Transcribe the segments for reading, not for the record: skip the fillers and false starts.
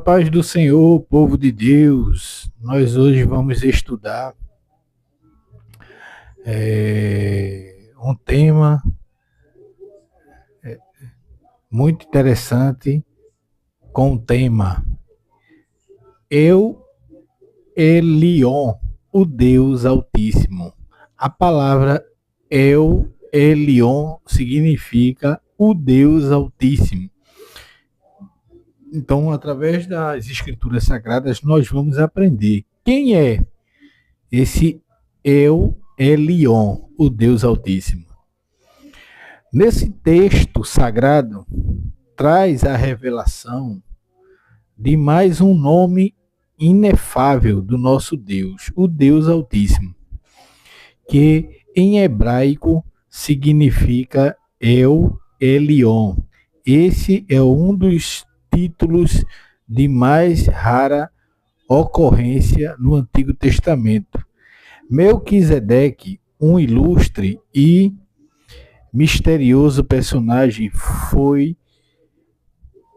paz do Senhor, povo de Deus. Nós hoje vamos estudar um tema muito interessante com o tema Eu Elion, o Deus Altíssimo. A palavra Eu Elion significa o Deus Altíssimo. Então, através das Escrituras Sagradas, nós vamos aprender quem é esse Eu Elion, o Deus Altíssimo. Nesse texto sagrado, traz a revelação de mais um nome inefável do nosso Deus, o Deus Altíssimo, que em hebraico significa El Elion. Esse é um dos títulos de mais rara ocorrência no Antigo Testamento. Melquisedeque, um ilustre e misterioso personagem, foi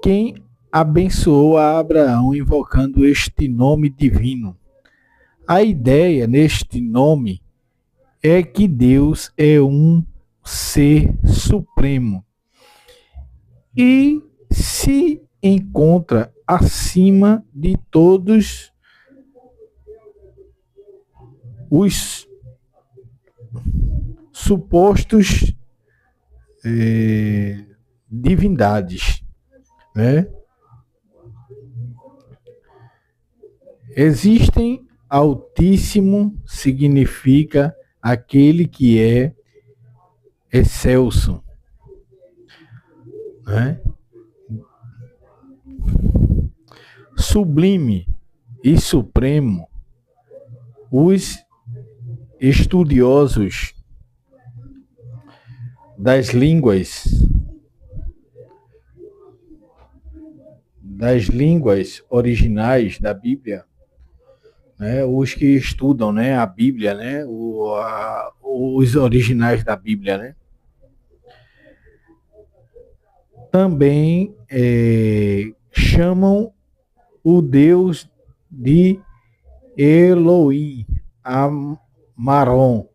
quem abençoou a Abraão invocando este nome divino. A ideia neste nome é que Deus é um ser supremo e se encontra acima de todos os supostos divindades, né? Existem Altíssimo significa aquele que é excelso, né? Sublime e supremo. Os estudiosos das línguas originais da Bíblia, né, os que estudam, né, a Bíblia, né, os originais da Bíblia, né, também chamam o Deus de Elohim, Amaron,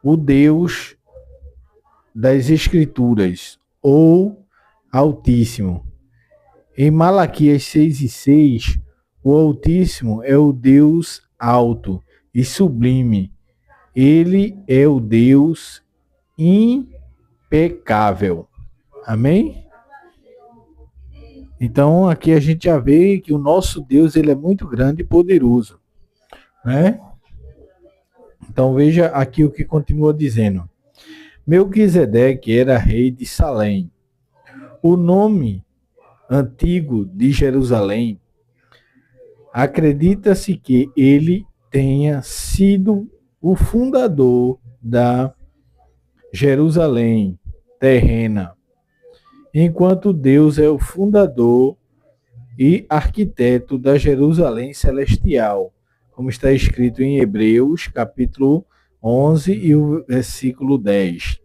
o Deus das Escrituras, ou Altíssimo. Em Malaquias 6:6, o Altíssimo é o Deus alto e sublime. Ele é o Deus impecável. Amém? Então, aqui a gente já vê que o nosso Deus ele é muito grande e poderoso, né? Então, veja aqui o que continua dizendo. Melquisedeque era rei de Salém. O nome antigo de Jerusalém, acredita-se que ele tenha sido o fundador da Jerusalém terrena, enquanto Deus é o fundador e arquiteto da Jerusalém celestial, como está escrito em Hebreus, capítulo 11 e o versículo 10.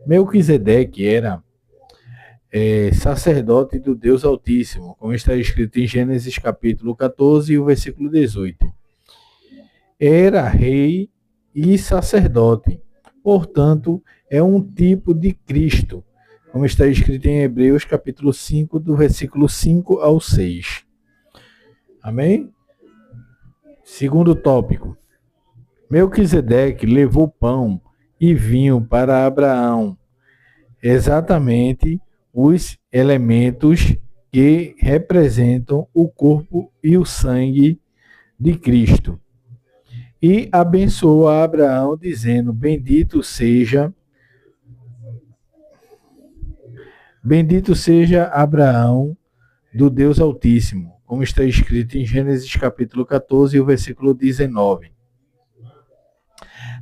Melquisedeque era sacerdote do Deus Altíssimo, como está escrito em Gênesis, capítulo 14 e o versículo 18. Era rei e sacerdote, portanto, é um tipo de Cristo, como está escrito em Hebreus, capítulo 5, do versículo 5 ao 6. Amém? Segundo tópico. Melquisedeque levou pão e vinho para Abraão, exatamente os elementos que representam o corpo e o sangue de Cristo. E abençoou a Abraão, dizendo: Bendito seja Abraão do Deus Altíssimo, como está escrito em Gênesis capítulo 14 e o versículo 19.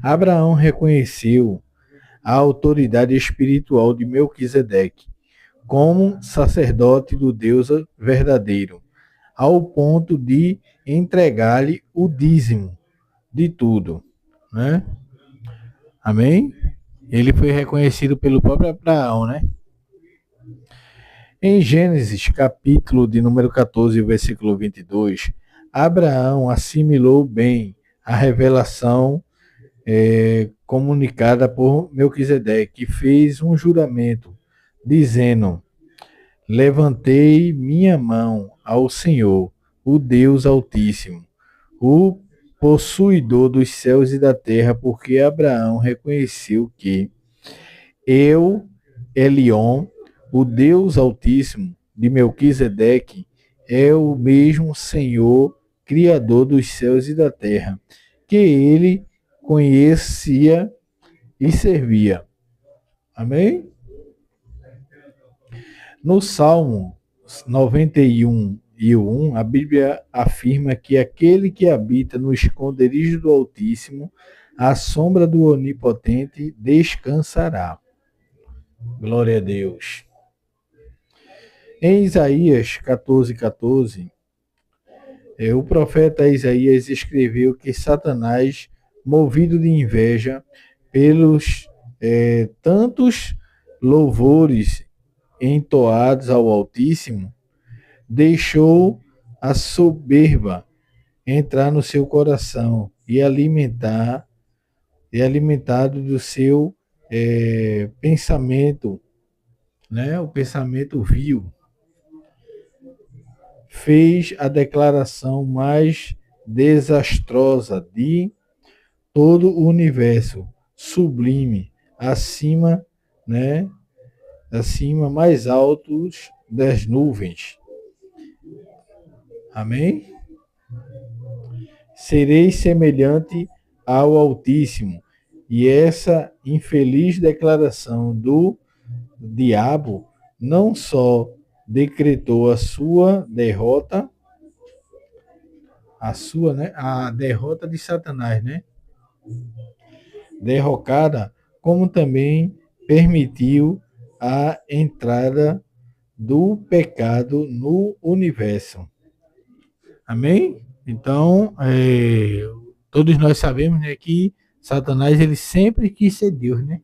Abraão reconheceu a autoridade espiritual de Melquisedeque como sacerdote do Deus verdadeiro, ao ponto de entregar-lhe o dízimo de tudo, né? Amém? Ele foi reconhecido pelo próprio Abraão, né? Em Gênesis, capítulo de número 14, versículo 22, Abraão assimilou bem a revelação comunicada por Melquisedeque, que fez um juramento, dizendo: Levantei minha mão ao Senhor, o Deus Altíssimo, o possuidor dos céus e da terra, porque Abraão reconheceu que eu, Elion, o Deus Altíssimo de Melquisedeque, é o mesmo Senhor, Criador dos céus e da terra, que ele conhecia e servia. Amém? No Salmo 91:1, a Bíblia afirma que aquele que habita no esconderijo do Altíssimo, à sombra do Onipotente, descansará. Glória a Deus. Em Isaías 14:14, o profeta Isaías escreveu que Satanás, movido de inveja pelos tantos louvores entoados ao Altíssimo, deixou a soberba entrar no seu coração e alimentado do seu pensamento, né? O pensamento vil. Fez a declaração mais desastrosa de todo o universo, sublime, acima, né? Acima, mais altos das nuvens. Amém? Serei semelhante ao Altíssimo. E essa infeliz declaração do diabo não só decretou a sua derrota, a derrota de Satanás, né? Derrocada, como também permitiu a entrada do pecado no universo. Amém? Então, todos nós sabemos, né, que Satanás ele sempre quis ser Deus, né?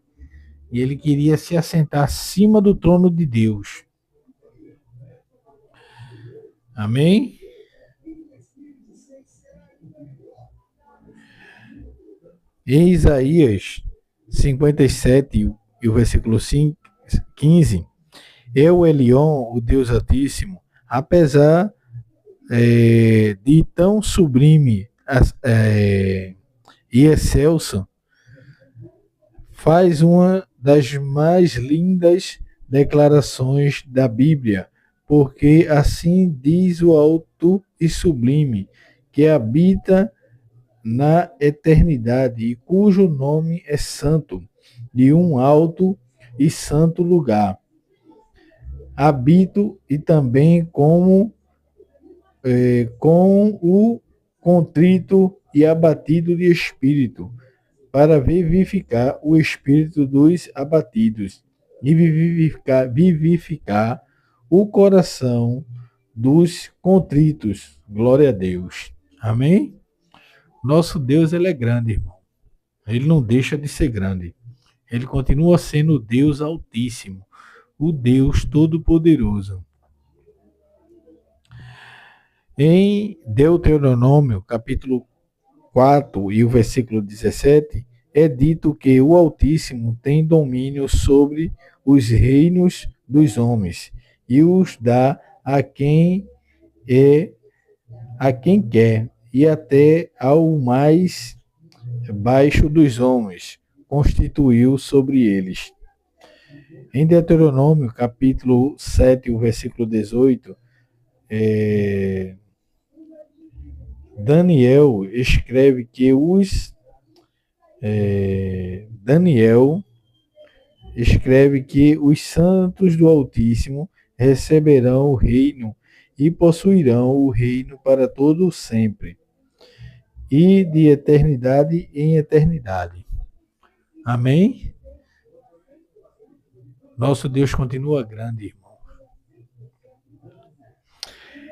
E ele queria se assentar acima do trono de Deus. Amém? Em Isaías 57 e o versículo 15, eu, Elion, o Deus Altíssimo, apesar de tão sublime e excelso, faz uma das mais lindas declarações da Bíblia, porque assim diz o alto e sublime, que habita na eternidade e cujo nome é santo, de um alto e santo lugar. Habito e também com o contrito e abatido de espírito, para vivificar o espírito dos abatidos e vivificar o coração dos contritos. Glória a Deus. Amém? Nosso Deus, ele é grande, irmão. Ele não deixa de ser grande. Ele continua sendo o Deus Altíssimo, o Deus Todo-Poderoso. Em Deuteronômio, capítulo 4 e o versículo 17, é dito que o Altíssimo tem domínio sobre os reinos dos homens e os dá a quem quer, e até ao mais baixo dos homens constituiu sobre eles. Em Deuteronômio, capítulo 7, o versículo 18, Daniel escreve que os santos do Altíssimo receberão o reino e possuirão o reino para todo sempre, e de eternidade em eternidade. Amém? Nosso Deus continua grande, irmão.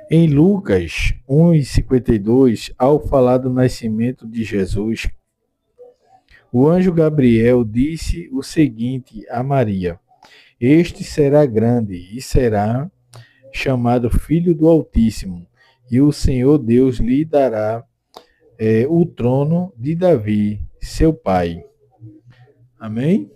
Em Lucas 1:52, ao falar do nascimento de Jesus, o anjo Gabriel disse o seguinte a Maria: Este será grande e será chamado Filho do Altíssimo, e o Senhor Deus lhe dará o trono de Davi, seu pai. Amém?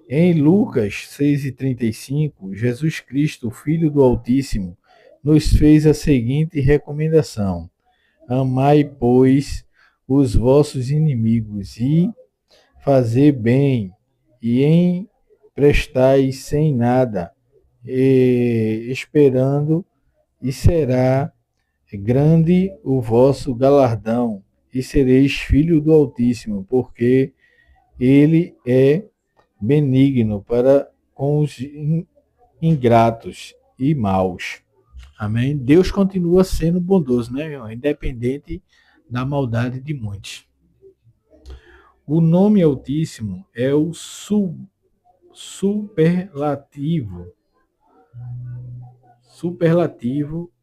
Em Lucas 6,35, Jesus Cristo, Filho do Altíssimo, nos fez a seguinte recomendação: amai, pois, os vossos inimigos, e fazei bem, e emprestai sem nada, esperando, e será grande o vosso galardão, e sereis filho do Altíssimo, porque ele é benigno para com os ingratos e maus. Amém? Deus continua sendo bondoso, né, irmão? Independente da maldade de muitos. O nome Altíssimo é o superlativo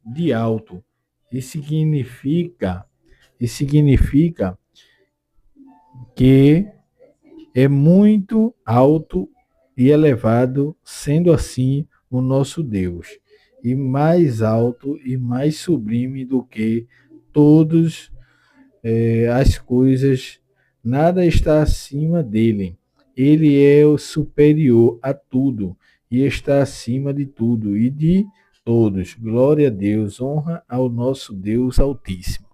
de alto, e significa que é muito alto e elevado, sendo assim o nosso Deus, e mais alto e mais sublime do que todas as coisas, nada está acima dele. Ele é o superior a tudo e está acima de tudo e de todos. Glória a Deus, honra ao nosso Deus Altíssimo.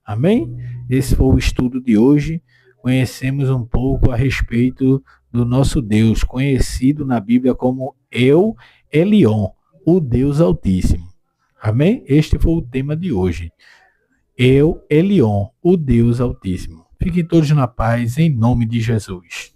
Amém? Esse foi o estudo de hoje. Conhecemos um pouco a respeito do nosso Deus, conhecido na Bíblia como El Elyon, o Deus Altíssimo. Amém? Este foi o tema de hoje. El Elyon, o Deus Altíssimo. Fiquem todos na paz, em nome de Jesus.